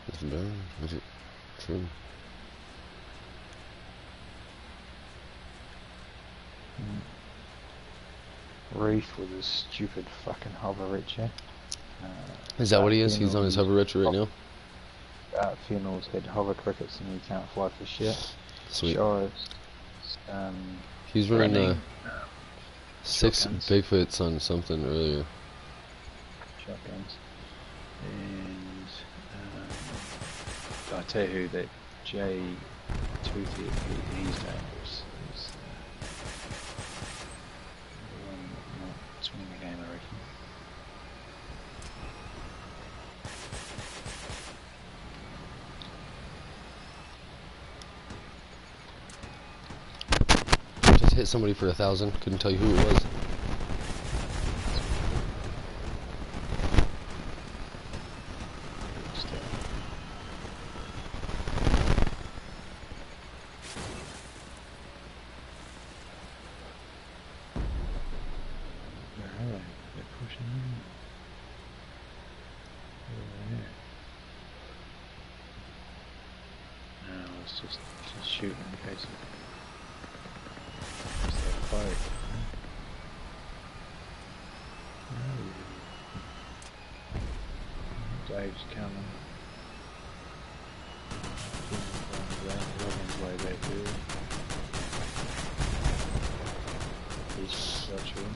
It's better. Is it true? Reef with his stupid fucking hover Richie. Is that what he is? He's on his hover retro right now? Funerals hit hover crickets and he can't fly for shit. Sweet. Shores, he's running 6 shotguns. Bigfoots on something earlier. Shotguns. And I tell you who, that J Toothy, he's dangerous. He's the one not winning the game, I reckon. Just hit somebody for 1,000. Couldn't tell you who it was. Just shoot in case of fight. Dave's coming. Robin's way back there. He's virtual.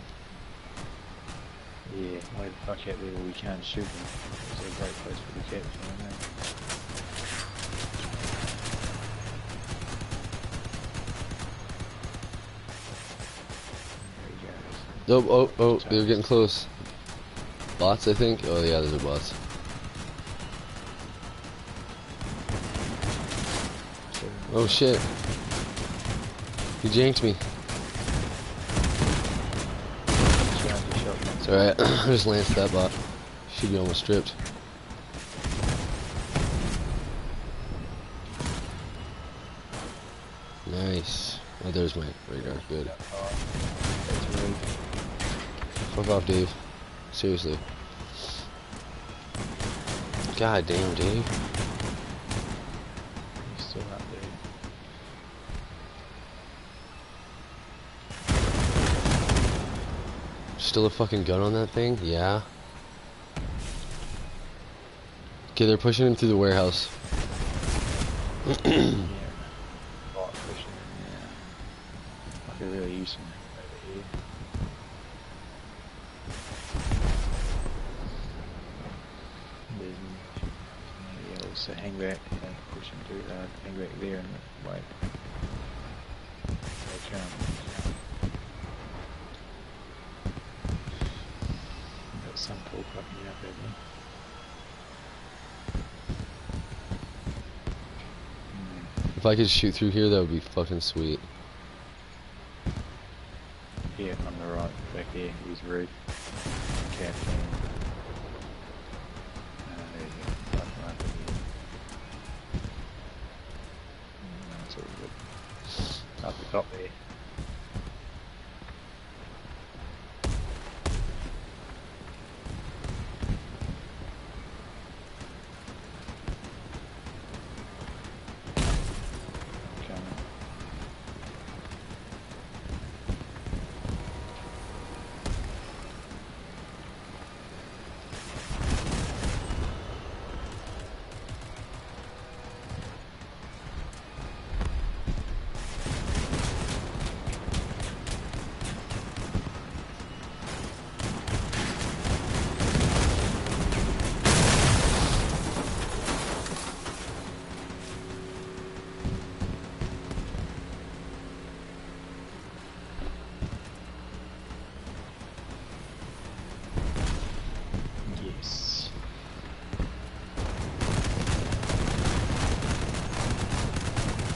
Yeah, way the fuck out there where we can't shoot them. It's a great place for the cats, you know. Oh, they're getting close. Bots, I think? Oh yeah, those are bots. Oh shit. He janked me. It's alright, I just lanced that bot. Should be almost stripped. Nice. Oh, there's my radar. Good. Fuck off, Dave. Seriously. God damn, Dave. He's still not there. Still a fucking gun on that thing? Yeah. Okay, they're pushing him through the warehouse. Yeah. Bot pushing him, yeah. I could really use him over here. Yeah, so hang back, push him through, hang back there and wait. They'll come. Got some pool fucking me up, haven't we? If I could shoot through here, that would be fucking sweet. Yeah, on the right, back there, he's rude. Caffeine. There you go. Right there. That's all good. Up the top there.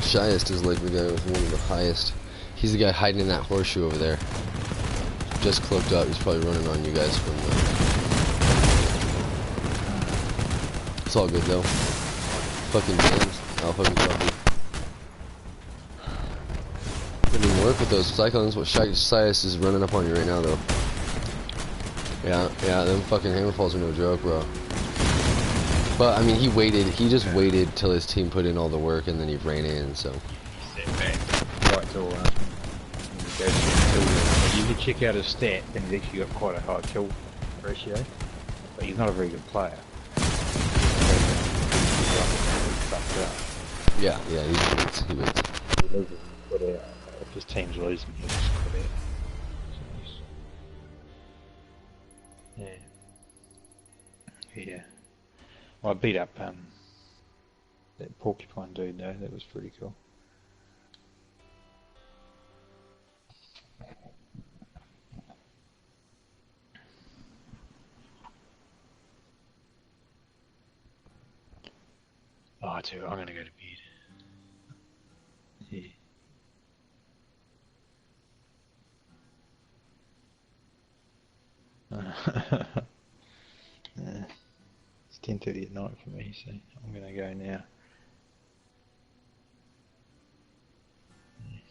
Shyest is like the guy with one of the highest. He's the guy hiding in that horseshoe over there. Just cloaked up. He's probably running on you guys from the... It's all good though. Fucking James. I'll fucking copy. Couldn't even work with those cyclones. What Shyest is running up on you right now though. Yeah, them fucking hammerfalls are no joke, bro. But I mean, he just waited till his team put in all the work and then he ran in, so. He set back right till you can check out his stat, and he's actually got quite a high kill ratio, but he's not a very good player. Yeah, he wins. He loses and put out. If his team's losing, he'll just put out. So yeah. Well, I beat up that porcupine dude though. That was pretty cool. Oh, too. I'm gonna go to bed. Yeah. It's 10:30 at night for me, so I'm gonna go now.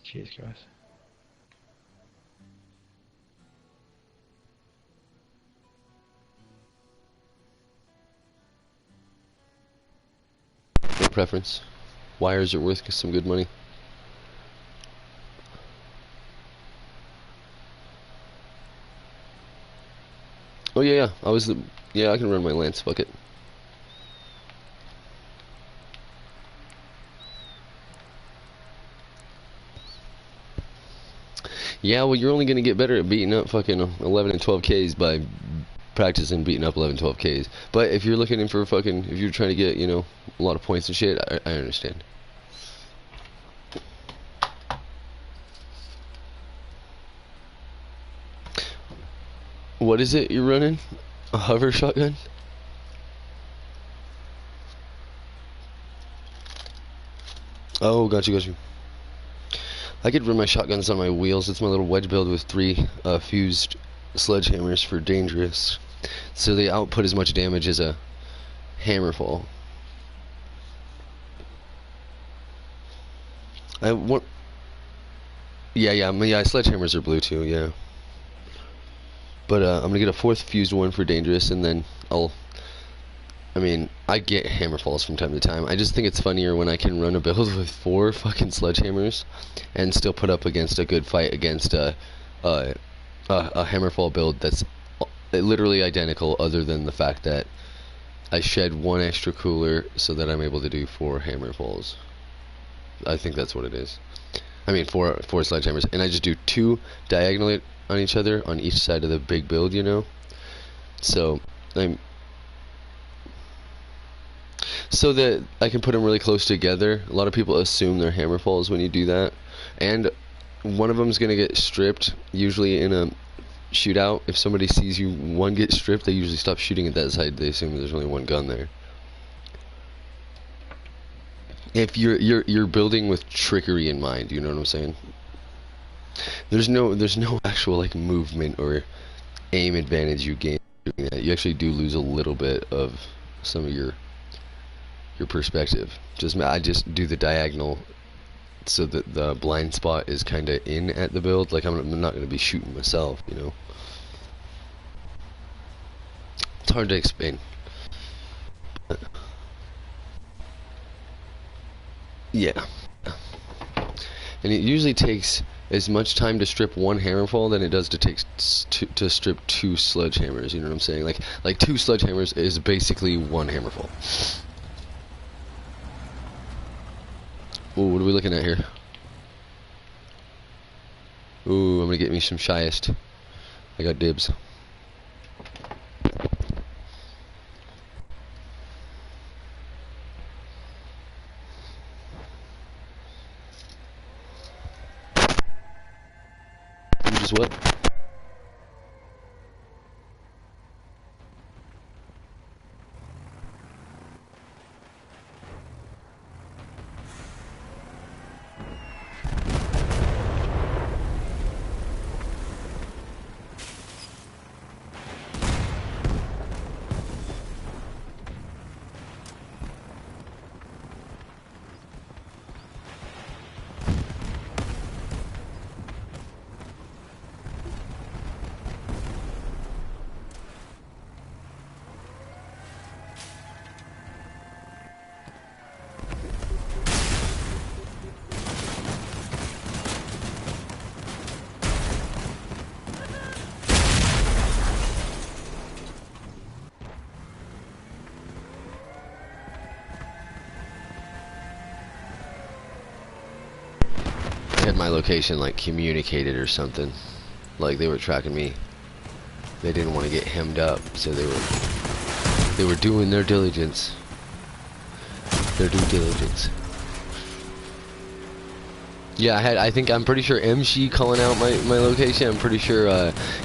Cheers, guys. No preference. Wires are worth some good money. Oh yeah, I can run my lance. Fuck it. Yeah, well, you're only gonna get better at beating up fucking 11 and 12 Ks by practicing beating up 11, 12 Ks. But if you're looking for fucking, if you're trying to get, you know, a lot of points and shit, I understand. What is it you're running? A hover shotgun? Oh, got you. I could run my shotguns on my wheels. It's my little wedge build with 3 fused sledgehammers for dangerous. So they output as much damage as a hammerfall. Yeah, sledgehammers are blue too, yeah. But I'm gonna get a 4th fused one for dangerous, and then I get hammerfalls from time to time. I just think it's funnier when I can run a build with 4 fucking sledgehammers and still put up against a good fight against a hammerfall build that's literally identical, other than the fact that I shed 1 extra cooler so that I'm able to do 4 hammerfalls. I think that's what it is. I mean, four sledgehammers, and I just do 2 diagonally on each other on each side of the big build, you know. So that I can put them really close together. A lot of people assume they're hammerfalls when you do that, and one of them's gonna get stripped. Usually in a shootout, if somebody sees you one get stripped, they usually stop shooting at that side. They assume there's only 1 gun there. If you're building with trickery in mind, you know what I'm saying? There's no actual like movement or aim advantage you gain doing that. You actually do lose a little bit of some of your perspective. I just do the diagonal so that the blind spot is kind of in at the build. Like I'm not going to be shooting myself, you know. It's hard to explain. Yeah. And it usually takes as much time to strip 1 hammerfall than it does to strip 2 sledgehammers. You know what I'm saying? Like 2 sledgehammers is basically 1 hammerfall. Ooh, what are we looking at here? Ooh, I'm gonna get me some shyest. I got dibs. You just what? had my location like communicated or something. Like they were tracking me. They didn't want to get hemmed up, so they were doing their diligence. Their due diligence. Yeah, I'm pretty sure MG calling out my location. I'm pretty sure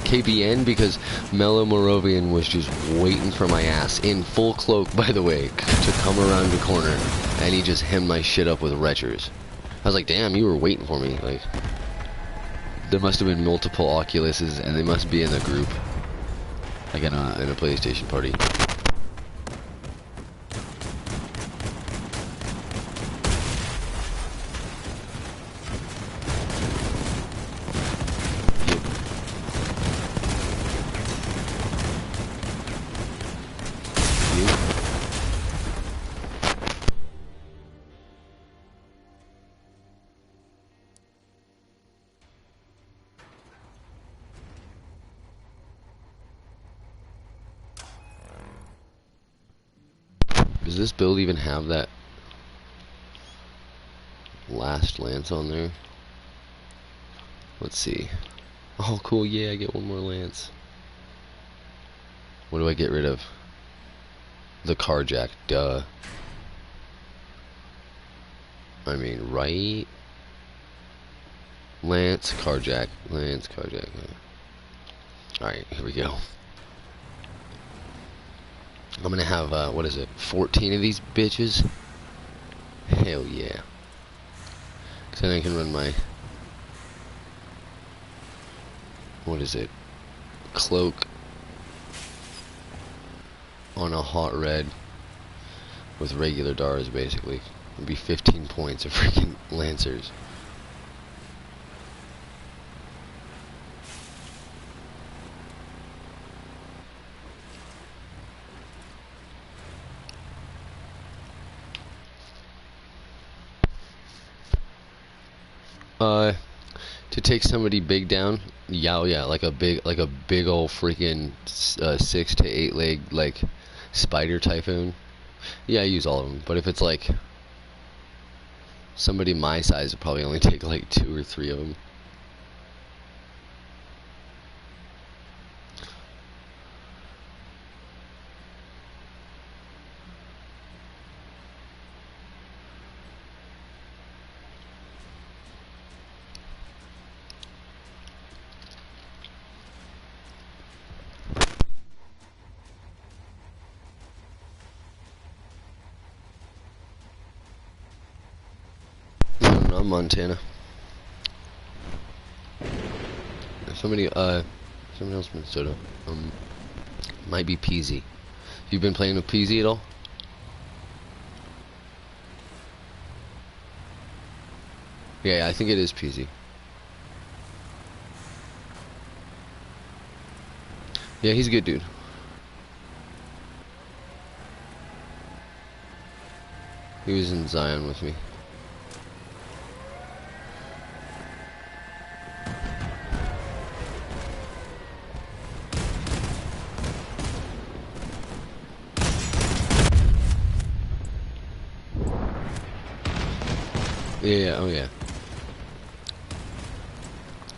KBN, because Mellow Moravian was just waiting for my ass in full cloak, by the way, to come around the corner, and he just hemmed my shit up with retchers. I was like, damn, you were waiting for me. Like, there must have been multiple Oculuses, and they must be in a group, like in a PlayStation party. Does this build even have that last lance on there? Let's see. Oh, cool. Yeah, I get one more lance. What do I get rid of? The carjack. Duh. I mean, right? Lance, carjack. Lance, carjack. Alright, here we go. I'm gonna have, what is it, 14 of these bitches? Hell yeah. Cause then I can run my, what is it, cloak on a hot red with regular DARs, basically. It'd be 15 points of freaking Lancers. To take somebody big down, yeah, like a big old freaking 6 to 8 leg like spider typhoon. Yeah, I use all of them. But if it's like somebody my size, would probably only take like 2 or 3 of them. No, Montana. Somebody someone else from Minnesota. Might be Peasy. You've been playing with Peasy at all? Yeah, I think it is Peasy. Yeah, he's a good dude. He was in Zion with me. Yeah, oh yeah.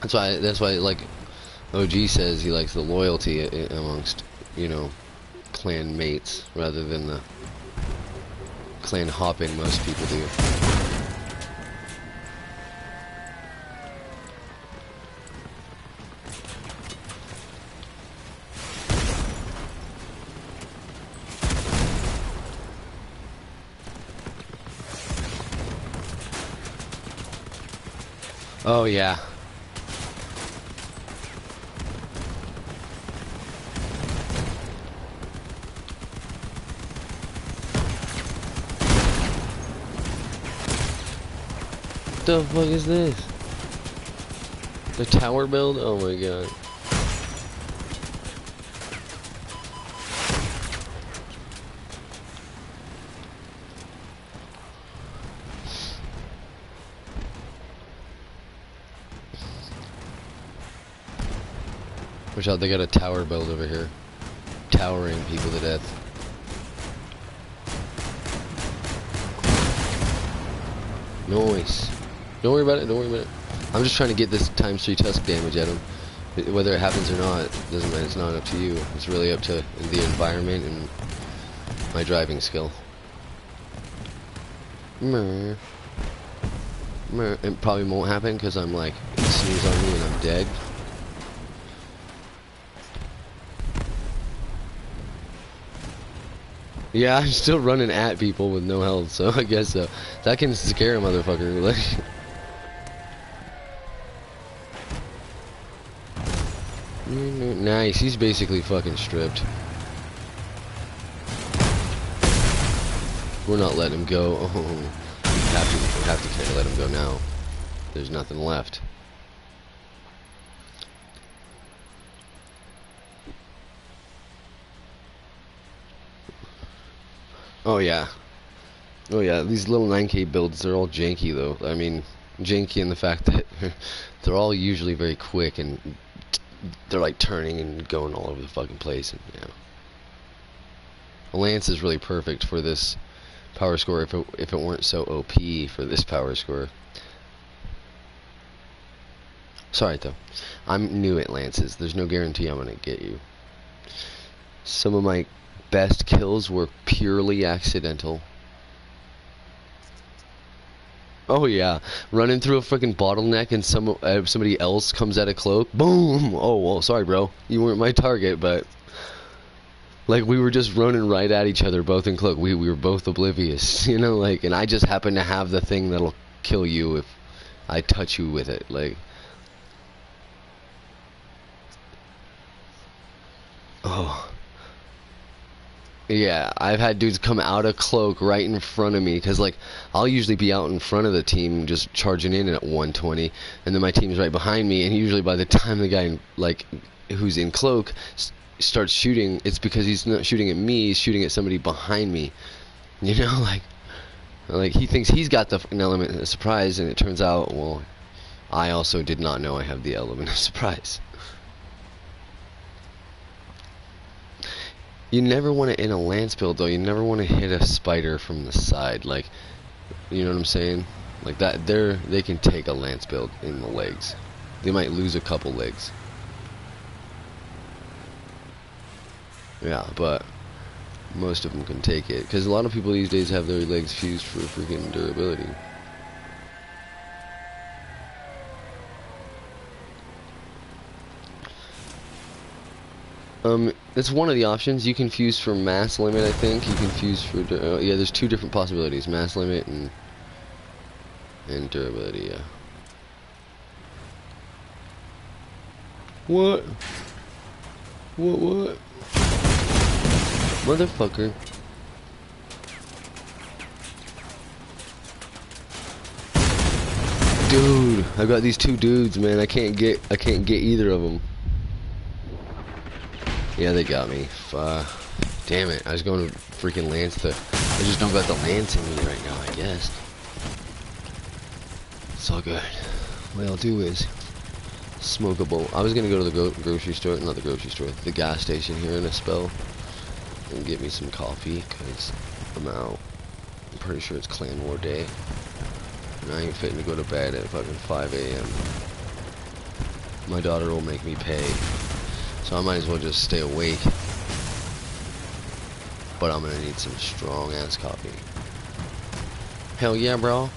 That's why like OG says he likes the loyalty amongst, you know, clan mates rather than the clan hopping most people do. Oh yeah. What the fuck is this? The tower build? Oh my god. Watch out, they got a tower build over here. Towering people to death. Noise. Don't worry about it, don't worry about it. I'm just trying to get this ×3 tusk damage at him. Whether it happens or not, doesn't matter. It's not up to you. It's really up to the environment and my driving skill. It probably won't happen because I'm like, sneeze on me and I'm dead. Yeah, I'm still running at people with no health, so I guess so. That can scare a motherfucker. Like, nice, he's basically fucking stripped. We're not letting him go. Oh, we have to kind of let him go now. There's nothing left. Oh yeah. Oh yeah, these little 9K builds, they're all janky though. I mean, janky in the fact that they're all usually very quick and they're like turning and going all over the fucking place. And yeah, a lance is really perfect for this power score if it weren't so OP for this power score. Sorry though, I'm new at lances. There's no guarantee I'm gonna get you. Some of my best kills were purely accidental. Oh yeah, running through a freaking bottleneck and somebody else comes at a cloak. Boom! Oh well, sorry bro, you weren't my target, but like we were just running right at each other, both in cloak. We were both oblivious, you know, like, and I just happen to have the thing that'll kill you if I touch you with it, like. Oh. Yeah, I've had dudes come out of cloak right in front of me, because like I'll usually be out in front of the team just charging in at 120, and then my team's right behind me, and usually by the time the guy like who's in cloak starts shooting, it's because he's not shooting at me, he's shooting at somebody behind me, you know, like he thinks he's got the element of surprise, and it turns out, well, I also did not know I have the element of surprise. You never want to, in a lance build though, you never want to hit a spider from the side, like, you know what I'm saying? Like that, they can take a lance build in the legs. They might lose a couple legs. Yeah, but most of them can take it, because a lot of people these days have their legs fused for freaking durability. It's one of the options. You can fuse for mass limit, I think. You can fuse for yeah. There's two different possibilities: mass limit and durability. Yeah. What? What? Motherfucker! Dude, I got these two dudes, man. I can't get either of them. Yeah, they got me. Damn it. I was going to freaking lance I just don't got the lance in me right now, I guess. It's all good. What I'll do is smoke a bowl. I was going to go to the grocery store, not the grocery store, the gas station here in a spell, and get me some coffee, because I'm out. I'm pretty sure it's Clan War Day. And I ain't fitting to go to bed at fucking 5 a.m. My daughter will make me pay. So I might as well just stay awake. But I'm gonna need some strong ass coffee. Hell yeah, bro.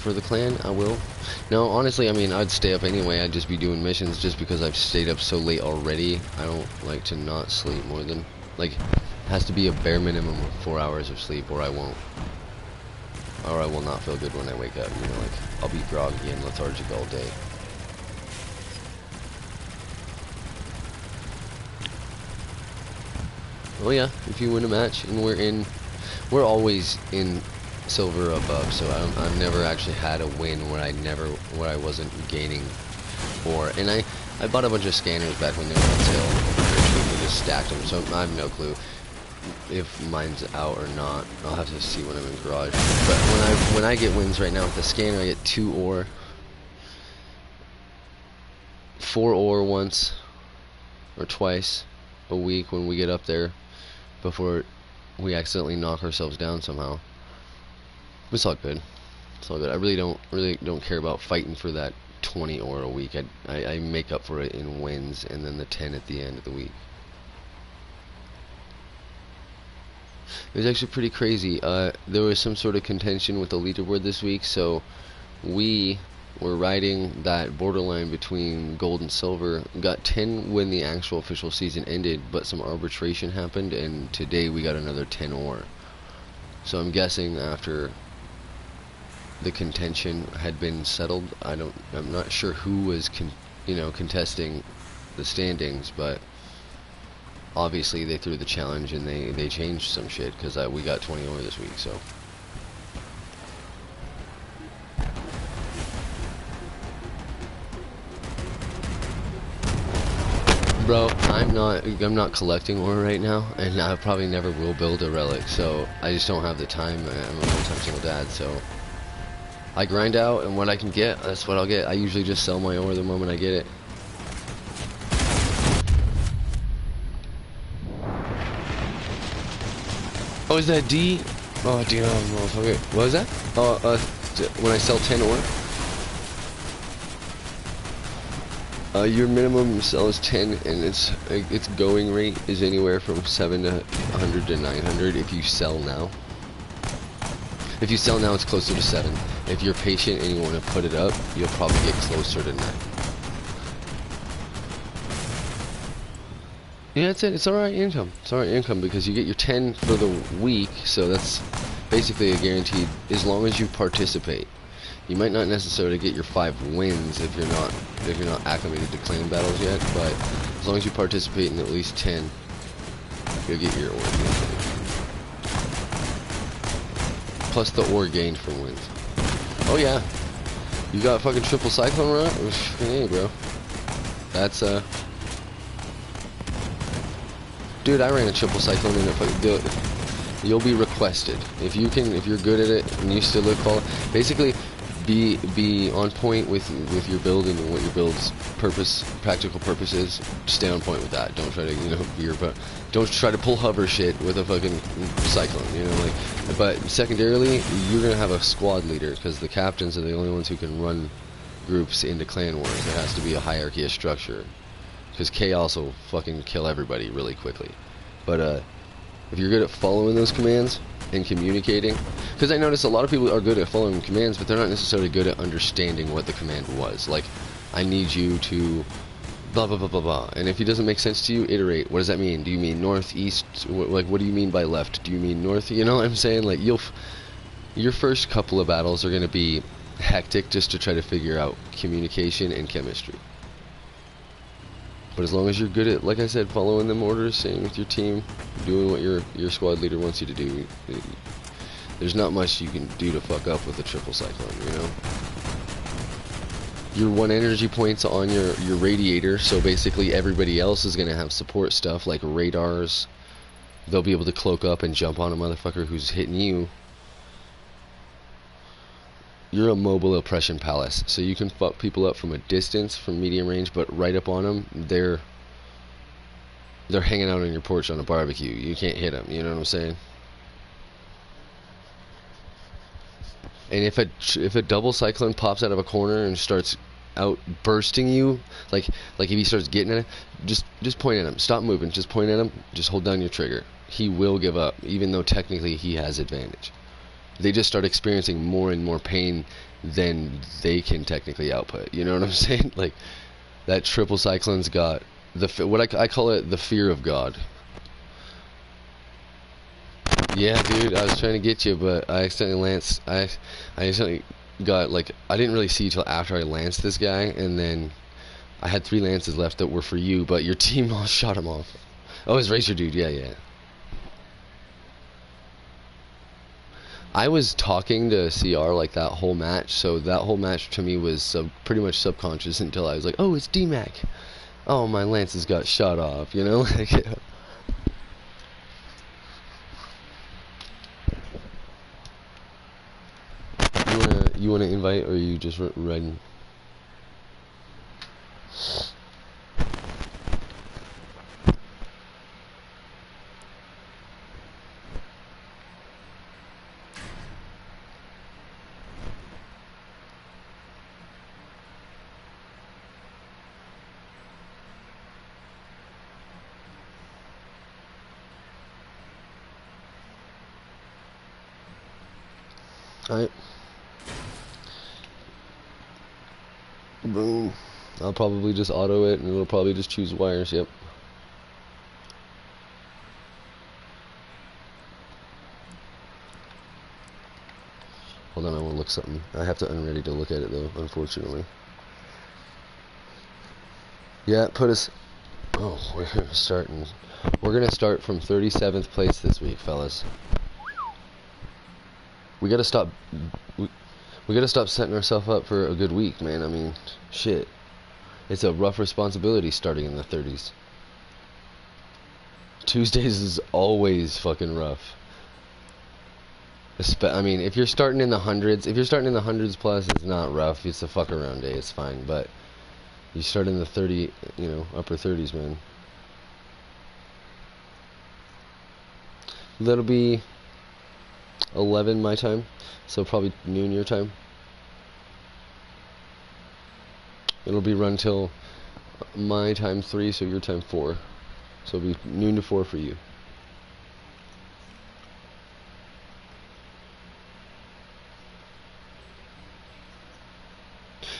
For the clan, I will. No, honestly, I mean, I'd stay up anyway. I'd just be doing missions just because I've stayed up so late already. I don't like to not sleep more than, like, it has to be a bare minimum of 4 hours of sleep, or I won't. Or I will not feel good when I wake up, you know, like, I'll be groggy and lethargic all day. Oh yeah, if you win a match, and we're always in silver above, so I've never actually had a win where I wasn't gaining ore. And I bought a bunch of scanners back when they were on sale. We just stacked them, so I have no clue if mine's out or not. I'll have to see when I'm in garage. But when I get wins right now with the scanner, I get 2 ore, 4 ore once or twice a week when we get up there, before we accidentally knock ourselves down somehow. It's all good. It's all good. I really don't care about fighting for that 20 ore a week. I make up for it in wins, and then the 10 at the end of the week. It was actually pretty crazy. There was some sort of contention with the leaderboard this week, so we were riding that borderline between gold and silver. Got 10 when the actual official season ended, but some arbitration happened, and today we got another 10 ore. So I'm guessing after the contention had been settled, I'm not sure who was contesting the standings, but obviously they threw the challenge and they changed some shit, because we got 20 ore this week. So bro, I'm not collecting ore right now, and I probably never will build a relic, so I just don't have the time. I'm a one-time single dad, so I grind out, and what I can get, that's what I'll get. I usually just sell my ore the moment I get it. Oh, is that D? Oh, damn, motherfucker. What is that? When I sell 10 ore? Your minimum sell is 10, and its going rate is anywhere from 700 to 900 if you sell now. If you sell now, it's closer to 7. If you're patient and you want to put it up, you'll probably get closer to 9. Yeah, that's it. It's alright income. It's alright income because you get your 10 for the week, so that's basically a guaranteed, as long as you participate. You might not necessarily get your 5 wins if you're not acclimated to clan battles yet, but as long as you participate in at least 10, you'll get your ore. Plus the ore gained from wins. Oh yeah, you got fucking triple cyclone run? Hey bro, that's dude, I ran a triple cyclone in a fucking. You'll be requested if you're good at it and you still look qual. Basically, be on point with your build and what your build's practical purpose is. Stay on point with that. Don't try to don't try to pull hover shit with a fucking cyclone. But secondarily, you're gonna have a squad leader because the captains are the only ones who can run groups into clan wars. There has to be a hierarchy of structure because chaos will fucking kill everybody really quickly. But if you're good at following those commands and communicating, because I notice a lot of people are good at following commands, but they're not necessarily good at understanding what the command was. Like, I need you to blah blah blah blah blah, and if it doesn't make sense to you, iterate. What does that mean? Do you mean north, east? What do you mean by left? Do you mean north? You know what I'm saying? Like, your first couple of battles are going to be hectic just to try to figure out communication and chemistry. But as long as you're good at, like I said, following them orders, staying with your team, doing what your squad leader wants you to do, there's not much you can do to fuck up with a triple cyclone, Your 1 energy points on your radiator, so basically everybody else is going to have support stuff like radars. They'll be able to cloak up and jump on a motherfucker who's hitting you. You're a mobile oppression palace, so you can fuck people up from a distance, from medium range, but right up on them, they're hanging out on your porch on a barbecue. You can't hit them, you know what I'm saying? And if a double cyclone pops out of a corner and starts out bursting you, like if he starts getting at it, just point at him. Stop moving. Just point at him. Just hold down your trigger. He will give up, even though technically he has advantage. They just start experiencing more and more pain than they can technically output. You know what I'm saying? Like, that triple cyclone's got what I call it, the fear of God. Yeah, dude, I was trying to get you, but I accidentally lanced. I accidentally got, like, I didn't really see till after I lanced this guy, and then I had 3 lances left that were for you, but your team all shot him off. Oh, it's Racer Dude, yeah. I was talking to CR like that whole match, so that whole match to me was pretty much subconscious until I was like, oh, it's D-Mac. Oh, my lances got shot off, like... You wanna invite, or are you just riding? Alright. Boom. I'll probably just auto it and it'll probably just choose wires, yep. Hold on, I want to look something. I have to unready to look at it though, unfortunately. Yeah, put us... Oh, we're starting... We're gonna start from 37th place this week, fellas. We gotta stop... We gotta stop setting ourselves up for a good week, man. I mean, shit. It's a rough responsibility starting in the 30s. Tuesdays is always fucking rough. I mean, if you're starting in the hundreds, plus, it's not rough. It's a fuck around day. It's fine. But you start in the 30, you know, upper 30s, man. That'll be 11 my time, so probably noon your time. It'll be run till my time 3, so your time 4. So it'll be noon to 4 for you.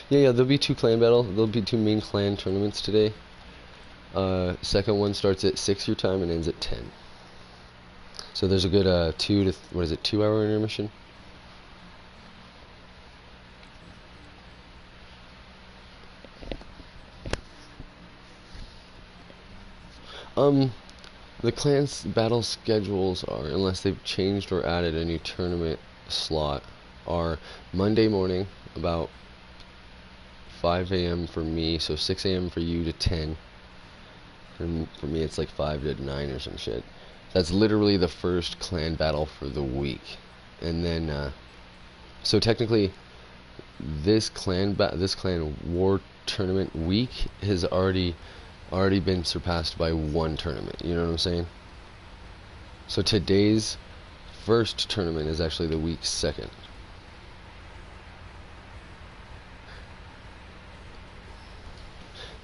Yeah, there'll be 2 clan battle. There'll be 2 main clan tournaments today. Second one starts at 6 your time and ends at 10. So there's a good 2 hour intermission. The clan's battle schedules are, unless they've changed or added a new tournament slot, are Monday morning about 5 a.m. for me, so 6 a.m. for you to 10. And for me, it's like 5 to 9 or some shit. That's literally the first clan battle for the week. And then, so technically, this clan war tournament week has already been surpassed by 1 tournament. You know what I'm saying? So today's first tournament is actually the week's second.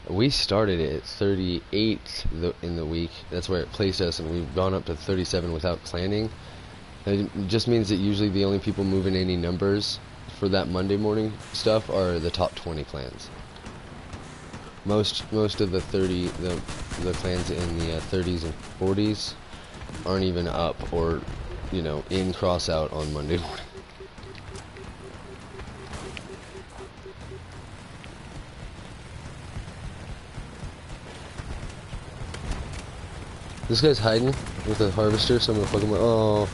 We started at 38 in the week. That's where it placed us, and we've gone up to 37 without clanning. It just means that usually the only people moving any numbers for that Monday morning stuff are the top 20 clans. Most of the clans in the 30s and 40s aren't even up or, you know, in Crossout on Monday morning. This guy's hiding with a harvester, so I'm gonna fuck him up. Oh.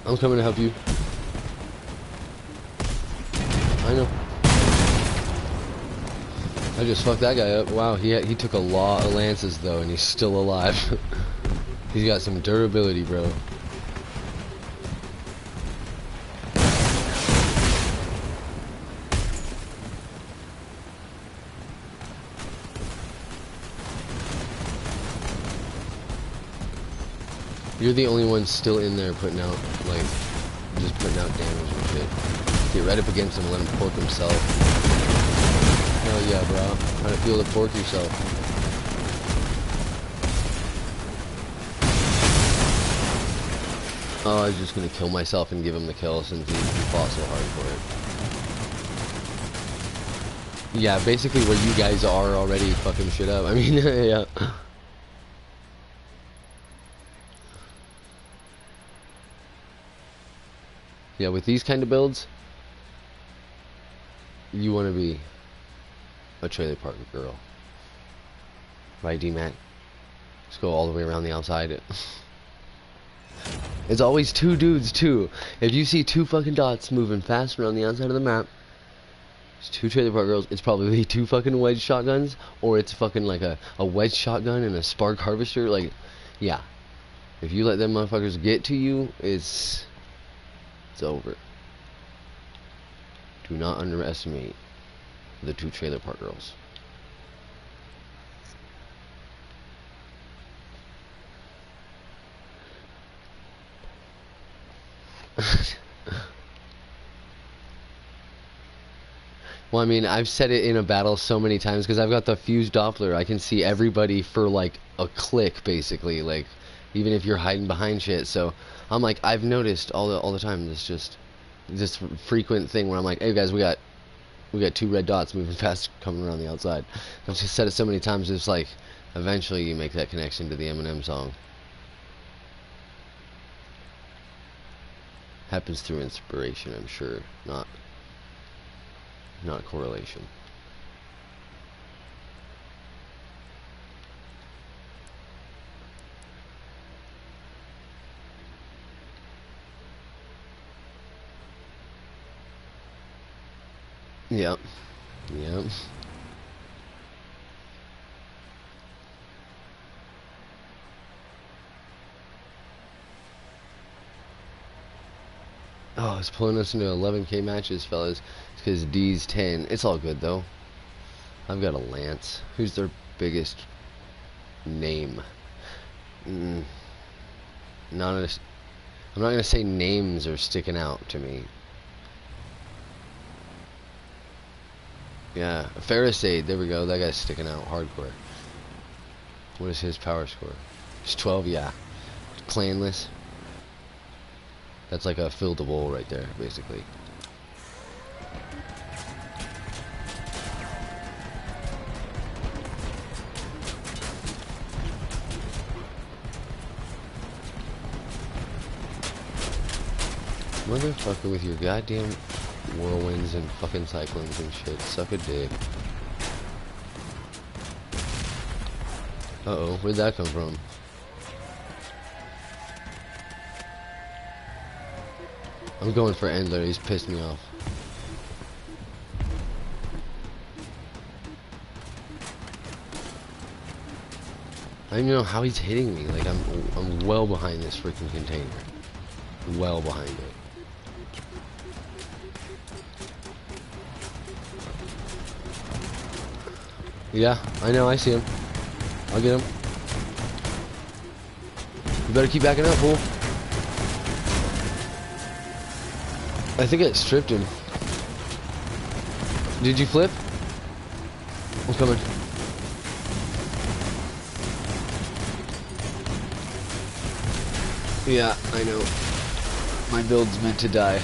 I'm coming to help you. I know. I just fucked that guy up. Wow, he took a lot of lances though, and he's still alive. He's got some durability, bro. You're the only one still in there putting out, like, just putting out damage and shit. Get right up against him and let him pork himself. Hell yeah, bro. How to feel to pork yourself. Oh, I was just gonna kill myself and give him the kill since he fought so hard for it. Yeah, basically where you guys are already fucking shit up. I mean, yeah. Yeah, with these kind of builds, you want to be a trailer park girl. Right, D-Mac? Let's go all the way around the outside. It's always 2 dudes, too. If you see 2 fucking dots moving fast around the outside of the map, it's 2 trailer park girls. It's probably 2 fucking wedge shotguns, or it's fucking like a wedge shotgun and a spark harvester. Like, yeah. If you let them motherfuckers get to you, it's over. Do not underestimate the 2 trailer park girls. Well, I mean, I've said it in a battle so many times because I've got the fused Doppler. I can see everybody for like a click, basically. Like, even if you're hiding behind shit. So I'm like, I've noticed all the time. This frequent thing where I'm like, hey guys, we got two red dots moving fast coming around the outside. I've just said it so many times. It's like, eventually you make that connection to the Eminem song. Happens through inspiration, I'm sure, not correlation. Yep. Yep. Oh, it's pulling us into 11K matches, fellas. It's because D's 10. It's all good, though. I've got a Lance. Who's their biggest name? Mm, not a, I'm not going to say names are sticking out to me. Yeah, Pharisade. There we go. That guy's sticking out hardcore. What is his power score? It's 12, yeah. Clanless. That's like a fill the bowl right there, basically. Motherfucker with your goddamn whirlwinds and fucking cyclones and shit. Suck a dick. Uh-oh, where'd that come from? I'm going for Endler, he's pissed me off. I don't even know how he's hitting me. Like, I'm well behind this freaking container. Well behind it. Yeah, I know, I see him. I'll get him. You better keep backing up, fool. I think it stripped him. Did you flip? I'm coming. Yeah, I know. My build's meant to die.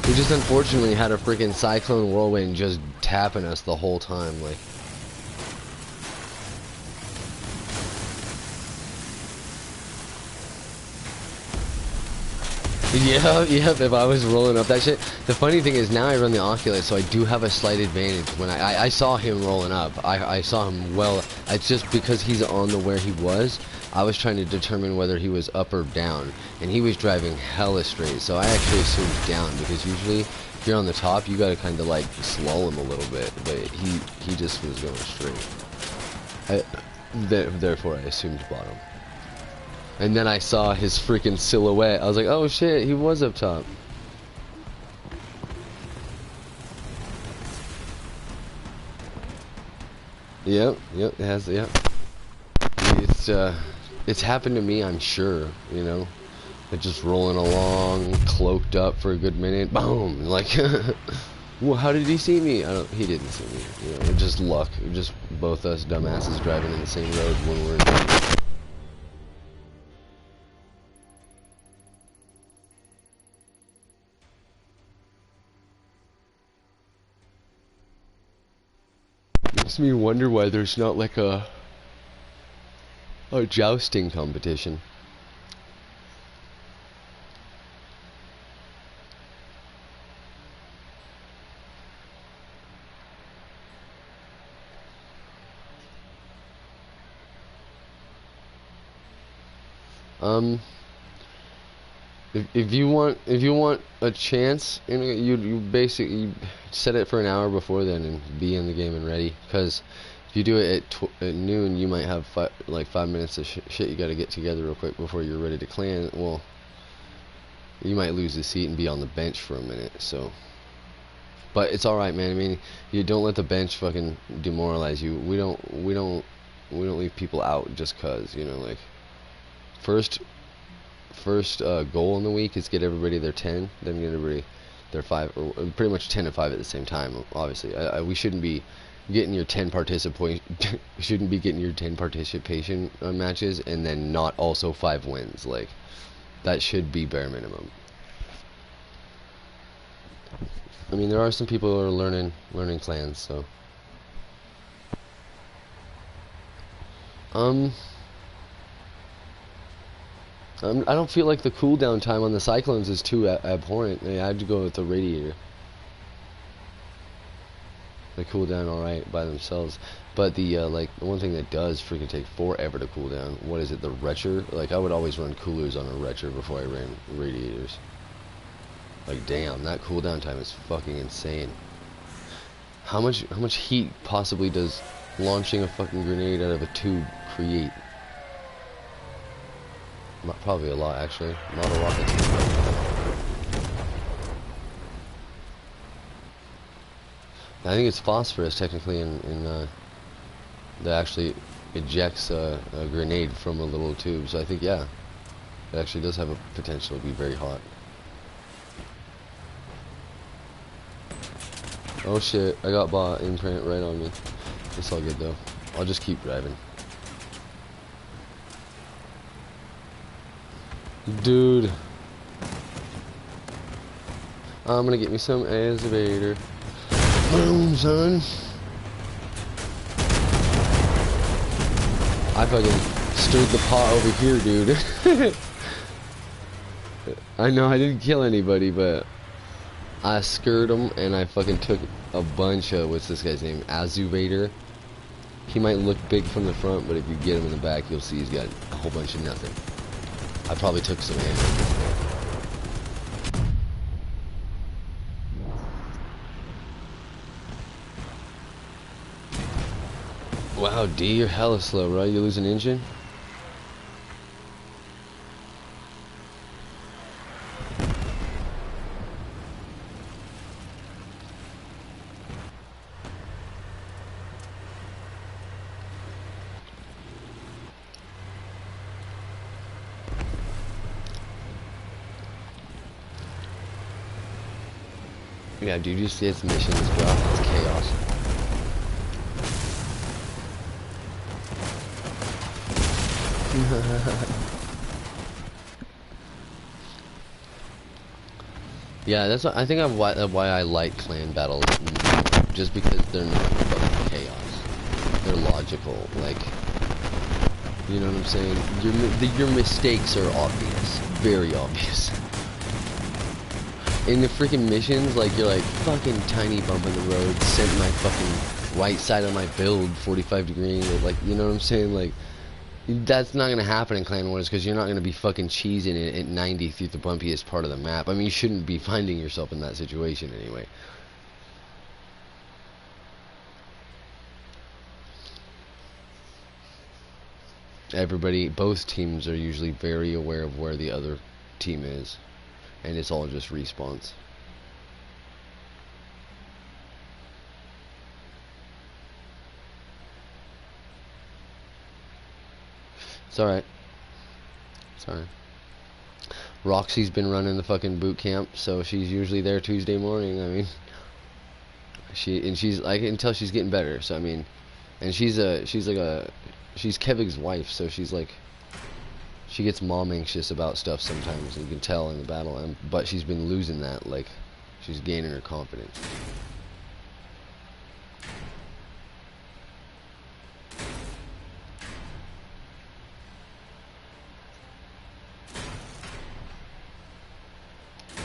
We just unfortunately had a freaking cyclone whirlwind just tapping us the whole time, like. Yeah, if I was rolling up that shit. The funny thing is now I run the Oculus, so I do have a slight advantage. When I saw him rolling up, I saw him well. It's just because he's on the where he was, I was trying to determine whether he was up or down, and he was driving hella straight, so I actually assumed down, because usually if you're on the top, you gotta kind of like slow him a little bit, but he just was going straight. Therefore I assumed bottom. And then I saw his freaking silhouette. I was like, oh shit, he was up top. Yep, it has, yep. It's happened to me, I'm sure, you know. It's just rolling along, cloaked up for a good minute, boom, like, well, how did he see me? He didn't see me, you know, just luck. Just both us dumbasses driving in the same road when we're in. Makes me wonder why there's not like a jousting competition. If you want a chance, you basically set it for an hour before then and be in the game and ready. Because if you do it at noon, you might have like 5 minutes of shit you got to get together real quick before you're ready to clan. Well, you might lose the seat and be on the bench for a minute. So, but it's all right, man. I mean, you don't let the bench fucking demoralize you. We don't leave people out just cause, you know, like first goal in the week is get everybody their 10, then get everybody They're 5, or pretty much 10 and 5 at the same time. Obviously, we shouldn't be getting your 10 participation. Shouldn't be getting your 10 participation matches and then not also 5 wins. Like, that should be bare minimum. I mean, there are some people who are learning clans, so. I don't feel like the cooldown time on the Cyclones is too abhorrent. I had to go with the Radiator. They cool down alright by themselves. But the, like, the one thing that does freaking take forever to cool down, what is it, the Retcher? Like, I would always run coolers on a Retcher before I ran Radiators. Like, damn, that cooldown time is fucking insane. How much heat possibly does launching a fucking grenade out of a tube create? Not probably a lot, actually. Not a rocket tube. I think it's phosphorus, technically, that actually ejects a grenade from a little tube. So I think, yeah, it actually does have a potential to be very hot. Oh shit, I got bot imprint right on me. It's all good though. I'll just keep driving. Dude. I'm gonna get me some excavator. Boom, son. I fucking stirred the pot over here, dude. I know I didn't kill anybody, but I scared him and I fucking took a bunch of, what's this guy's name? Azuvator. He might look big from the front, but if you get him in the back, you'll see he's got a whole bunch of nothing. I probably took some ammo. Wow, D, you're hella slow, right? You lose an engine? Yeah, dude, you see its missions, bro. It's chaos. Yeah, that's what, I think why I like clan battles, just because they're not fucking chaos. They're logical, like, you know what I'm saying? Your mistakes are obvious, very obvious. In the freaking missions, like, you're like, fucking tiny bump in the road, sent my fucking right side of my build 45 degrees, or like, you know what I'm saying? Like, that's not gonna happen in Clan Wars, because you're not gonna be fucking cheesing it at 90 through the bumpiest part of the map. I mean, you shouldn't be finding yourself in that situation anyway. Everybody, both teams are usually very aware of where the other team is. And it's all just respawns. It's alright. It's alright. Roxy's been running the fucking boot camp, so she's usually there Tuesday morning. I mean, she's, I can tell she's getting better. So I mean, and she's Kevin's wife, so she's like, she gets mom anxious about stuff sometimes. You can tell in the battle, but she's been losing that. Like, she's gaining her confidence.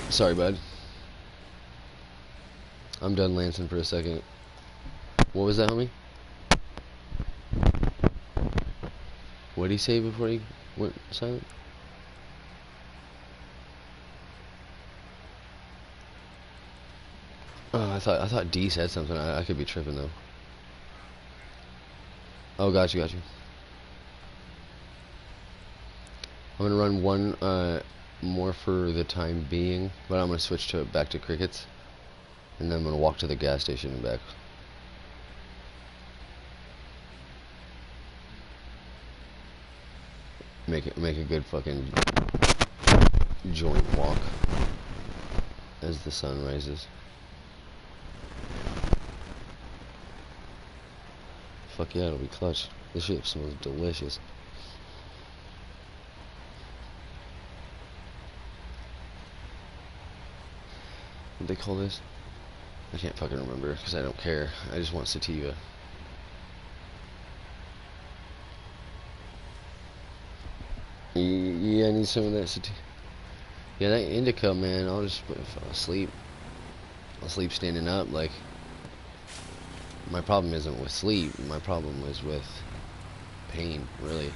Sorry, bud. I'm done lancing for a second. What was that, homie? What did he say before he went silent? Oh, I thought D said something. I could be tripping though. Oh, got you. I'm gonna run one more for the time being, but I'm gonna switch to back to crickets, and then I'm gonna walk to the gas station and back. Make a good fucking joint walk. as the sun rises. Fuck yeah, it'll be clutch. This shit smells delicious. What they call this? I can't fucking remember because I don't care. I just want sativa. Yeah, I need some of that sativa. Yeah, that indica, man. I'll just fall asleep. I'll sleep standing up. Like, my problem isn't with sleep. My problem is with pain, really.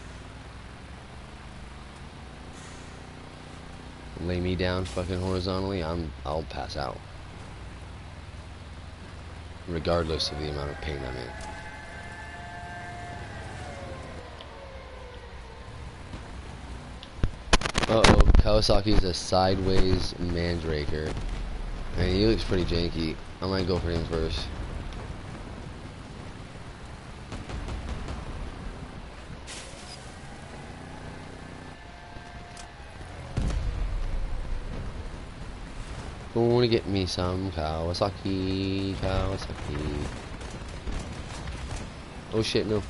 Lay me down fucking horizontally, I'll pass out. Regardless of the amount of pain I'm in. Uh-oh, Kawasaki's a sideways mandraker. And he looks pretty janky. I might go for him first. Gonna get me some Kawasaki. Oh shit, no.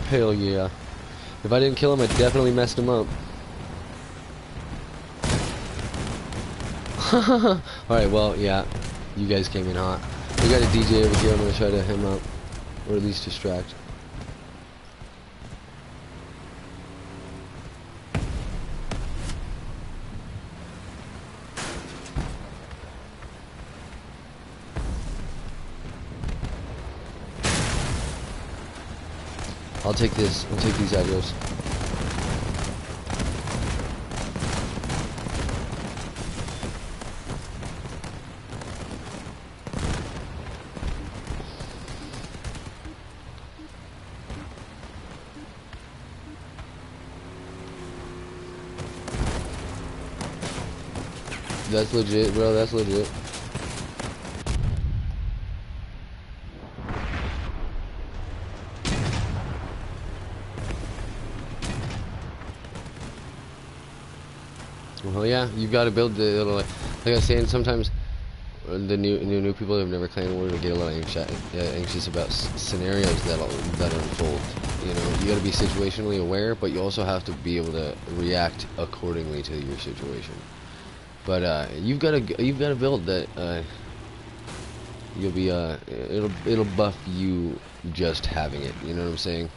Hell yeah. If I didn't kill him, I definitely messed him up. Alright, well, yeah. You guys came in hot. We got a DJ over here. I'm gonna try to him up. Or at least distract. I'll take this. I'll take these agros. That's legit, bro. That's legit. Well, yeah, you've got to build the little, like I was saying, sometimes the new people who have never claimed war get a little anxious about scenarios that unfold. You know, you got to be situationally aware, but you also have to be able to react accordingly to your situation. But you've got to build that. You'll be it'll buff you just having it. You know what I'm saying?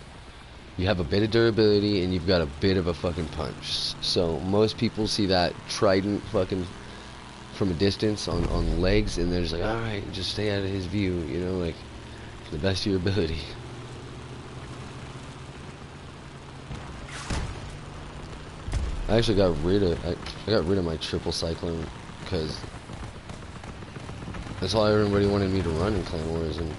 You have a bit of durability and you've got a bit of a fucking punch. So most people see that trident fucking from a distance on legs, and they're just like, all right, just stay out of his view. You know, like to the best of your ability. I actually got rid of my triple cyclone because that's all everybody wanted me to run in Clan Wars, and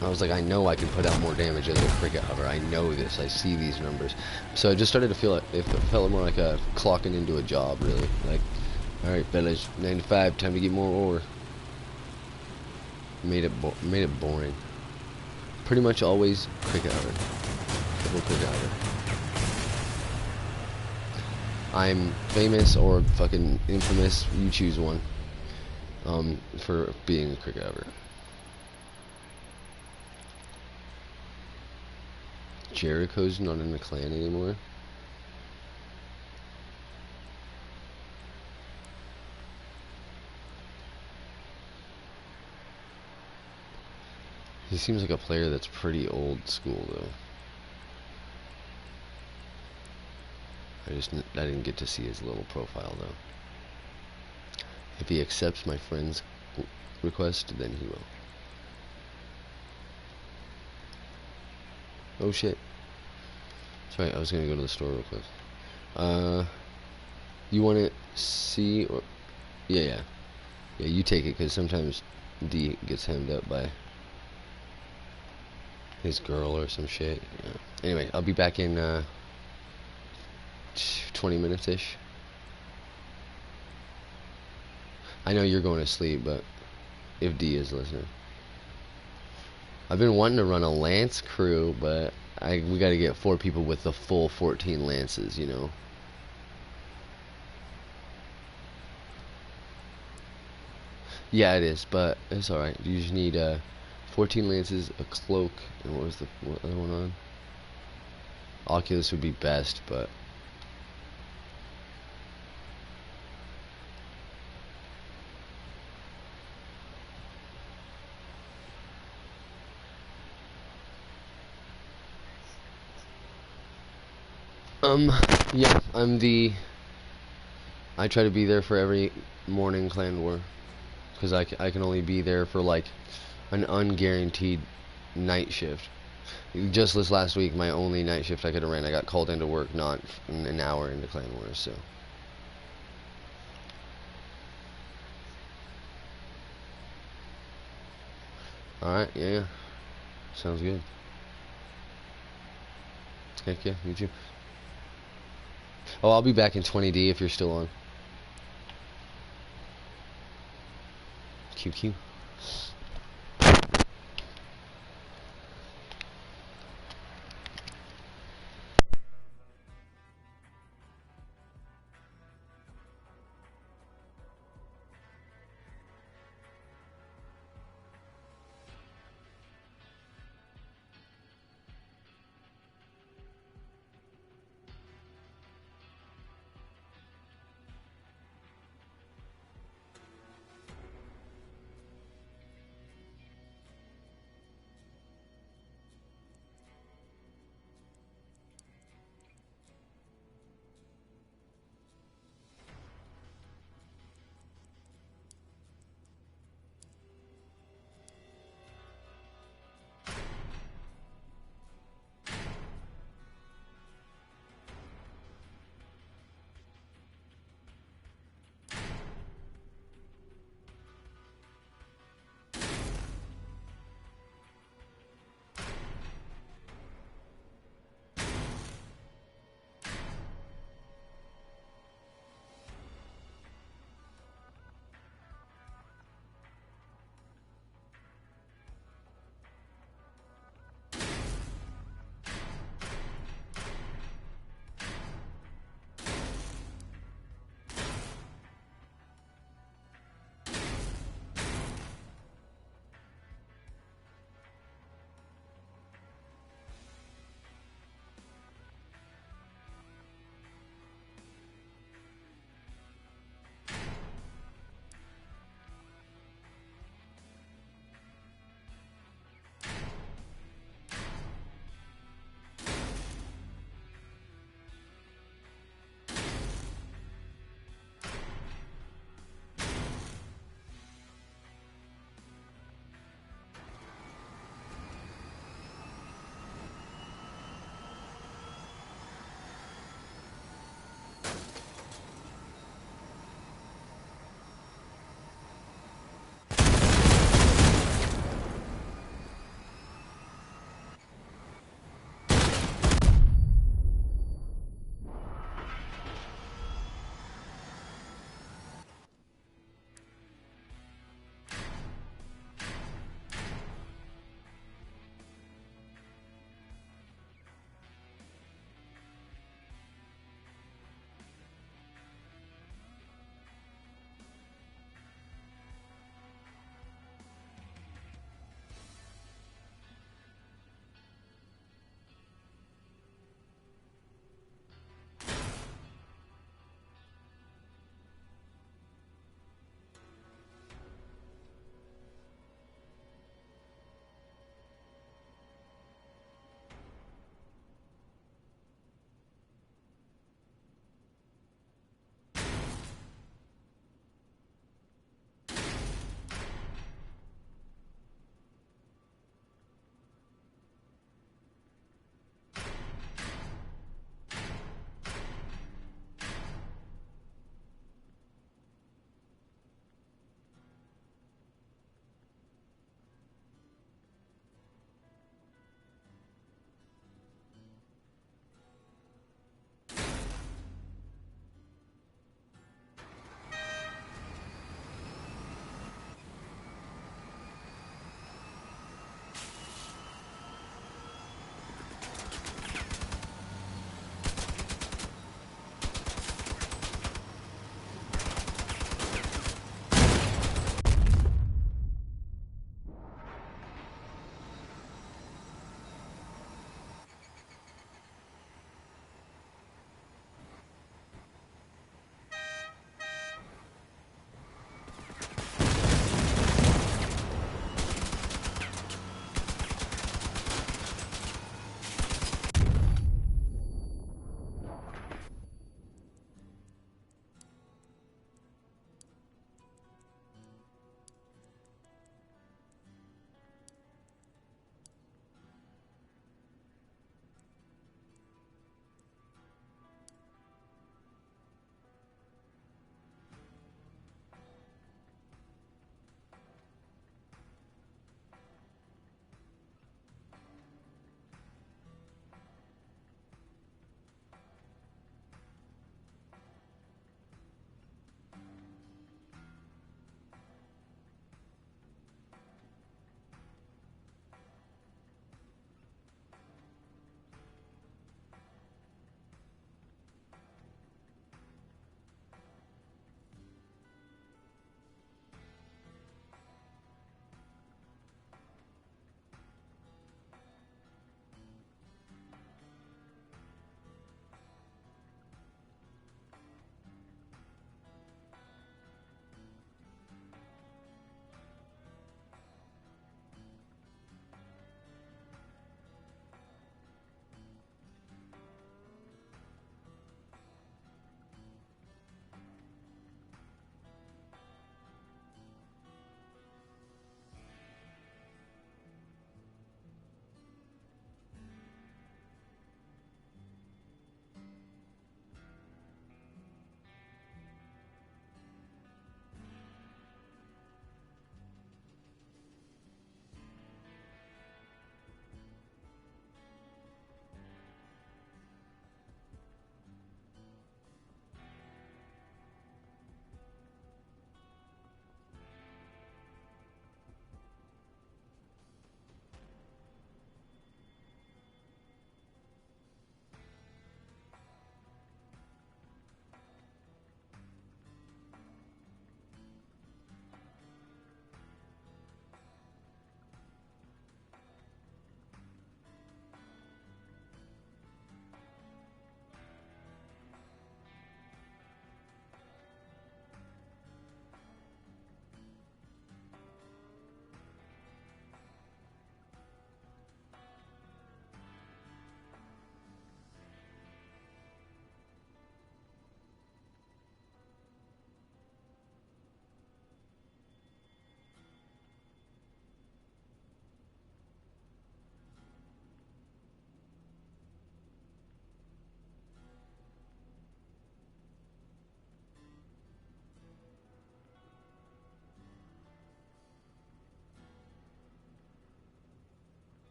I was like, I know I can put out more damage as a cricket hover. I know this. I see these numbers. So I just started to feel it felt more like a clocking into a job, really. Like, all right, fellas, 95, time to get more ore. Made it boring. Pretty much always cricket hover. Triple cricket hover. I'm famous or fucking infamous. You choose one. For being a cricket hover. Jericho's not in the clan anymore. He seems like a player that's pretty old school, though. I didn't get to see his little profile, though. If he accepts my friend's request, then he will. Oh shit. Sorry, I was gonna go to the store real quick. You want to see, or yeah, you take it, because sometimes D gets hemmed up by his girl or some shit. Yeah. Anyway, I'll be back in 20 minutes-ish. I know you're going to sleep, but if D is listening. I've been wanting to run a lance crew, but we got to get 4 people with the full 14 lances, you know. Yeah, it is, but it's all right. You just need 14 lances, a cloak, and what was the other one on? Oculus would be best, but yeah, I try to be there for every morning clan war, because I can only be there for like an unguaranteed night shift. Just this last week, my only night shift I could have ran, I got called into work not an hour into clan wars, so. Alright, yeah. Sounds good. Heck yeah, you too. Oh, I'll be back in 20D if you're still on. QQ.